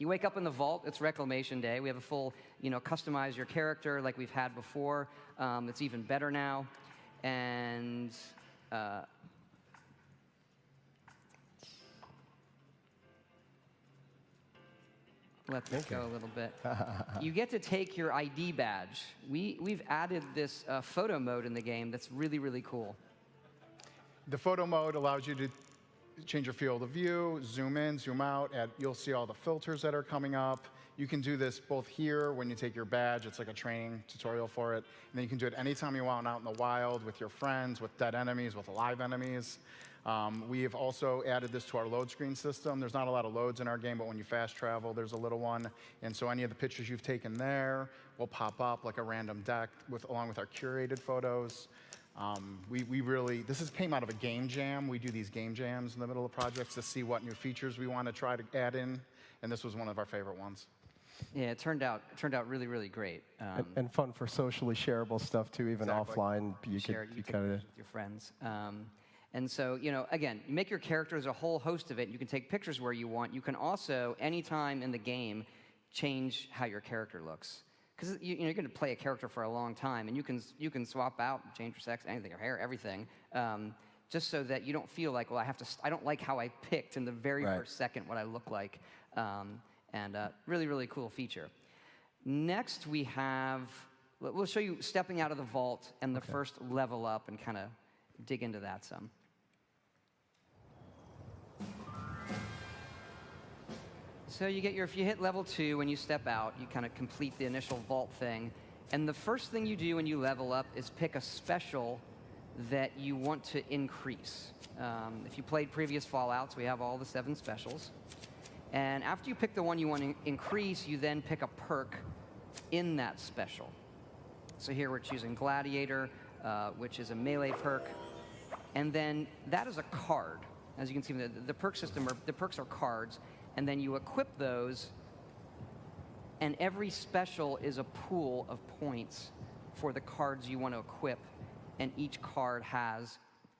You wake up in the vault. It's Reclamation Day. We have a full, customize your character like we've had before. It's even better now. And let's go a little bit. You get to take your ID badge. We've added this photo mode in the game that's really, really cool. The photo mode allows you to change your field of view, zoom in, zoom out, and you'll see all the filters that are coming up. You can do this both here when you take your badge. It's like a training tutorial for it. And then you can do it anytime you want out in the wild with your friends, with dead enemies, with alive enemies. We have also added this to our load screen system. There's not a lot of loads in our game, but when you fast travel, there's a little one. And so any of the pictures you've taken there will pop up like a random deck along with our curated photos. This came out of a game jam. We do these game jams in the middle of projects to see what new features we want to try to add in, and this was one of our favorite ones. Yeah, it turned out really, really great. And fun for socially shareable stuff too, even offline. You kind of with your friends. And so, again, you make your characters a whole host of it. You can take pictures where you want. You can also, anytime in the game, change how your character looks. Because you're going to play a character for a long time, and you can swap out, change your sex, anything, your hair, everything, just so that you don't feel like, well, I don't like how I picked in the very first second what I look like. Really, really cool feature. Next, we'll show you stepping out of the vault and the first level up, and kind of dig into that some. So if you hit level 2 and you step out, you kind of complete the initial vault thing. And the first thing you do when you level up is pick a special that you want to increase. If you played previous Fallouts, we have all the 7 specials. And after you pick the one you want to increase, you then pick a perk in that special. So here we're choosing Gladiator, which is a melee perk. And then that is a card. As you can see, the perk system, the perks are cards. And then you equip those, and every special is a pool of points for the cards you want to equip. And each card has,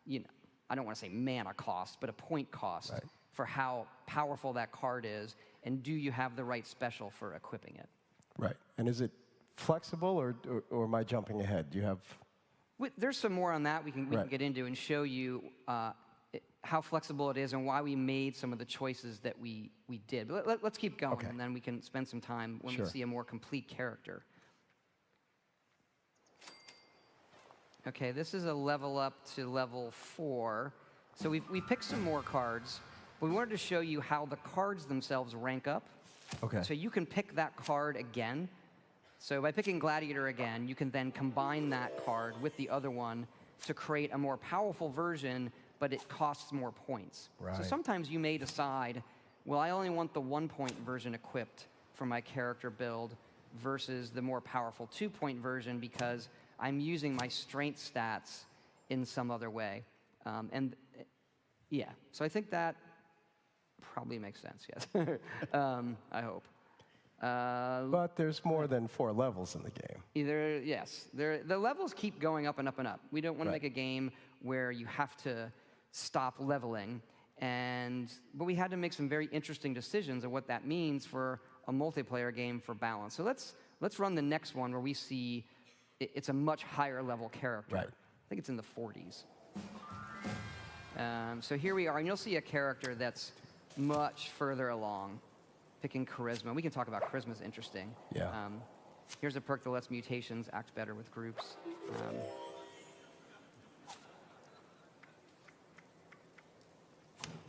I don't want to say mana cost, but a point cost for how powerful that card is, and do you have the right special for equipping it. Right. And is it flexible, or am I jumping ahead? Do you have... There's some more on that we can get into and show you how flexible it is and why we made some of the choices that we did. But let's keep going, and then we can spend some time when we see a more complete character. Okay, this is a level up to level 4. So we picked some more cards, but we wanted to show you how the cards themselves rank up. Okay. So you can pick that card again. So by picking Gladiator again, you can then combine that card with the other one to create a more powerful version, but it costs more points. Right. So sometimes you may decide, well, I only want the 1-point version equipped for my character build versus the more powerful 2-point version because I'm using my strength stats in some other way. So I think that probably makes sense, yes. I hope. But there's more than 4 levels in the game. The levels keep going up and up and up. We don't want to make a game where you have to stop leveling, but we had to make some very interesting decisions of what that means for a multiplayer game for balance. So let's run the next one where we see it's a much higher level character. Right. I think it's in the 40s. So here we are, and you'll see a character that's much further along. Picking Charisma. We can talk about Charisma is interesting. Yeah. Here's a perk that lets mutations act better with groups.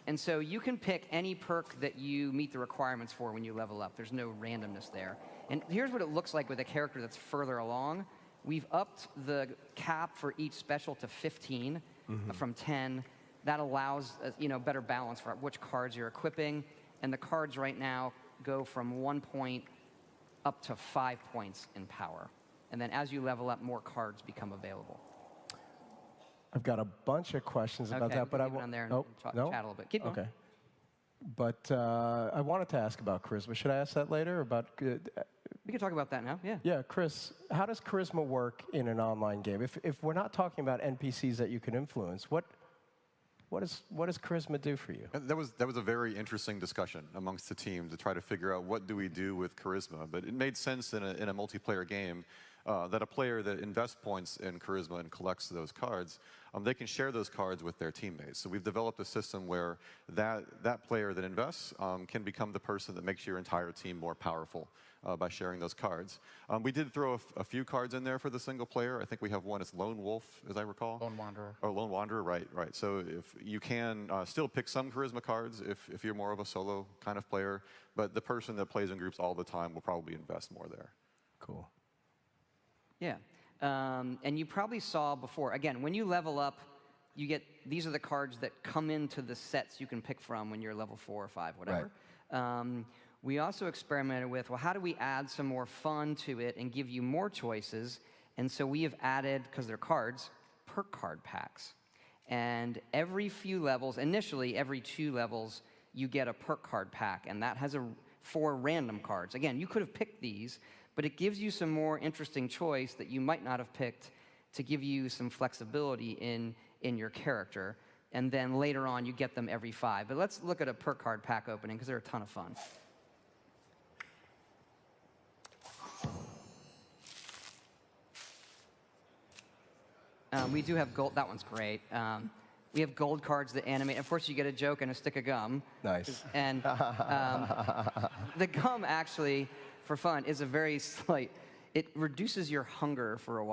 And so you can pick any perk that you meet the requirements for when you level up. There's no randomness there. And here's what it looks like with a character that's further along. We've upped the cap for each special to 15 from 10. That allows better balance for which cards you're equipping. And the cards right now go from 1 point up to 5 points in power. And then as you level up, more cards become available. I've got a bunch of questions about that, but I won't. On there and chat a little bit. Keep going. Okay. But I wanted to ask about Charisma. Should I ask that later? About we can talk about that now. Yeah. Yeah, Chris. How does Charisma work in an online game? If we're not talking about NPCs that you can influence, what What does charisma do for you? And that was a very interesting discussion amongst the team to try to figure out what do we do with charisma. But it made sense in a multiplayer game that a player that invests points in charisma and collects those cards, they can share those cards with their teammates. So we've developed a system where that player that invests can become the person that makes your entire team more powerful by sharing those cards. We did throw a few cards in there for the single player. I think we have one, it's Lone Wolf, as I recall. Lone Wanderer. Oh, Lone Wanderer, right. So if you can still pick some charisma cards if you're more of a solo kind of player, but the person that plays in groups all the time will probably invest more there. Cool. Yeah. And you probably saw before, again, when you level up, you get, these are the cards that come into the sets you can pick from when you're level 4 or 5, whatever. Right. We also experimented with, well, how do we add some more fun to it and give you more choices? And so we have added, because they're cards, perk card packs. And every few levels, initially every 2 levels, you get a perk card pack, and that has 4 random cards. Again, you could have picked these, but it gives you some more interesting choice that you might not have picked to give you some flexibility in your character. And then later on, you get them every 5. But let's look at a perk card pack opening, because they're a ton of fun. We do have gold. That one's great. We have gold cards that animate. Of course, you get a joke and a stick of gum. Nice. And the gum, actually, for fun, is a very slight. It reduces your hunger for a while.